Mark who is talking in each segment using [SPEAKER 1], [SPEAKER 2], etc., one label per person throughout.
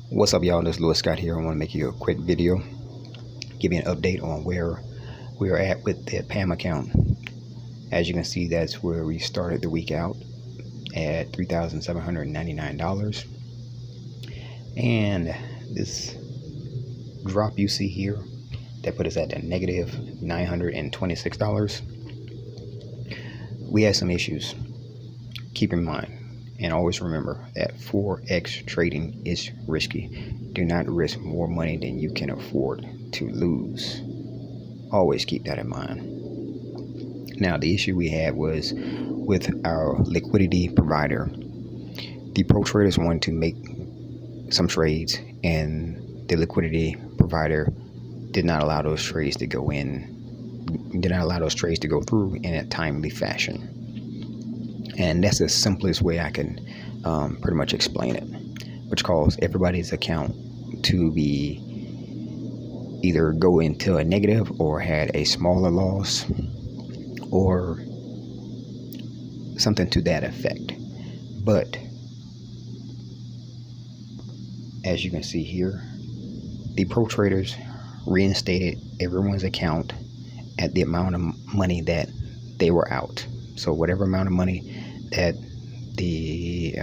[SPEAKER 1] What's up, y'all? This is Lewis Scott here. I want to make you a quick video, give you an update on where we are at with the PAMM account. As you can see, that's where we started the week out at $3,799. And this drop you see here, that put us at a negative $926. We had some issues. Keep in mind, and always remember that Forex trading is risky. Do not risk more money than you can afford to lose. Always keep that in mind. Now, the issue we had was with our liquidity provider. The Pro Traders wanted to make some trades, and the liquidity provider did not allow those trades to go through in a timely fashion. And that's the simplest way I can pretty much explain it, which caused everybody's account to be either go into a negative or had a smaller loss or something to that effect. But as you can see here, the Pro Traders reinstated everyone's account at the amount of money that they were out. So whatever amount of money that the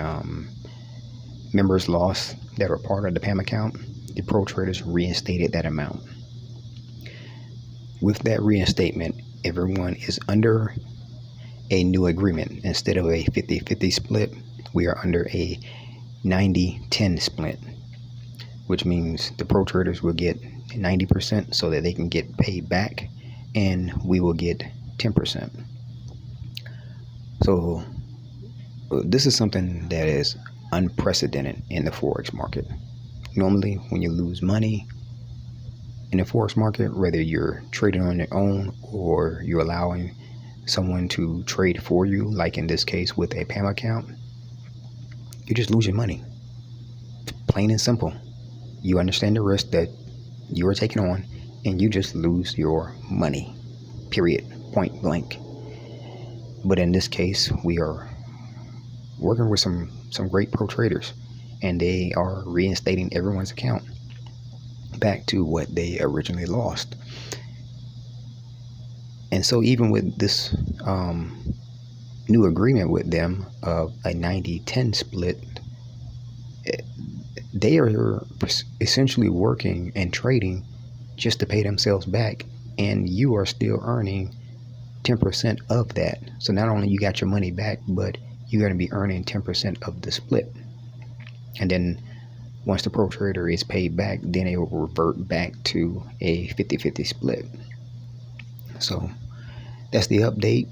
[SPEAKER 1] members lost that were part of the PAMM account, the Pro Traders reinstated that amount. With that reinstatement, everyone is under a new agreement. Instead of a 50-50 split, we are under a 90-10 split, which means the Pro Traders will get 90% so that they can get paid back, and we will get 10%. So this is something that is unprecedented in the Forex market. Normally, when you lose money in the Forex market, whether you're trading on your own or you're allowing someone to trade for you, like in this case with a PAMM account, you just lose your money. Plain and simple. You understand the risk that you are taking on, and you just lose your money. Period. Point blank. But in this case, we are working with some great pro traders, and they are reinstating everyone's account back to what they originally lost. And so even with this new agreement with them of a 90-10 split, they are essentially working and trading just to pay themselves back, and you are still earning 10% of that. So not only you got your money back, but you're going to be earning 10% of the split. And then once the Pro Trader is paid back, then it will revert back to a 50-50 split. So that's the update.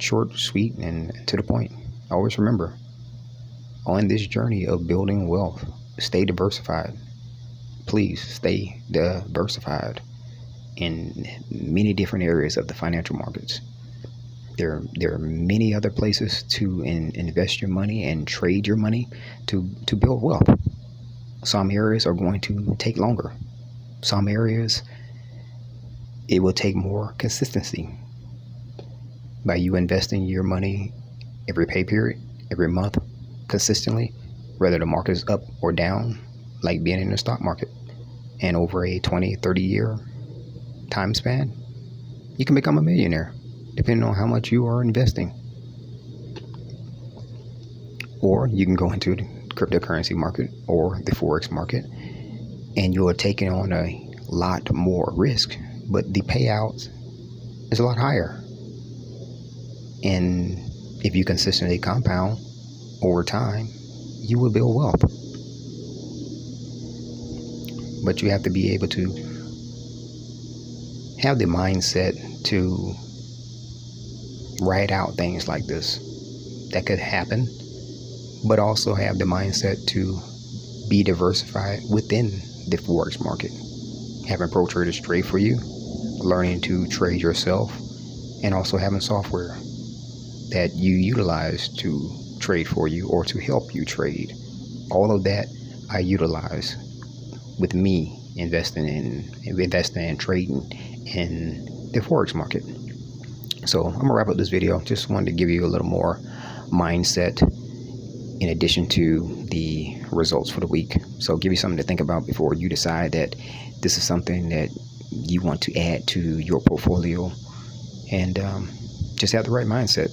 [SPEAKER 1] Short, sweet, and to the point. Always remember, on this journey of building wealth, stay diversified. Please stay diversified in many different areas of the financial markets. There are many other places to invest your money and trade your money to build wealth. Some areas are going to take longer. Some areas it will take more consistency. By you investing your money every pay period, every month, consistently, whether the market is up or down, like being in the stock market, and over a 20-30 year time span, you can become a millionaire depending on how much you are investing. Or you can go into the cryptocurrency market or the Forex market, and you're taking on a lot more risk, but the payout is a lot higher. And if you consistently compound over time, you will build wealth. But you have to be able to have the mindset to ride out things like this that could happen, but also have the mindset to be diversified within the Forex market. Having pro traders trade for you, learning to trade yourself, and also having software that you utilize to trade for you or to help you trade. All of that I utilize with me investing and trading in the Forex market. So I'm gonna wrap up this video. Just wanted to give you a little more mindset in addition to the results for the week. So give you something to think about before you decide that this is something that you want to add to your portfolio, and just have the right mindset.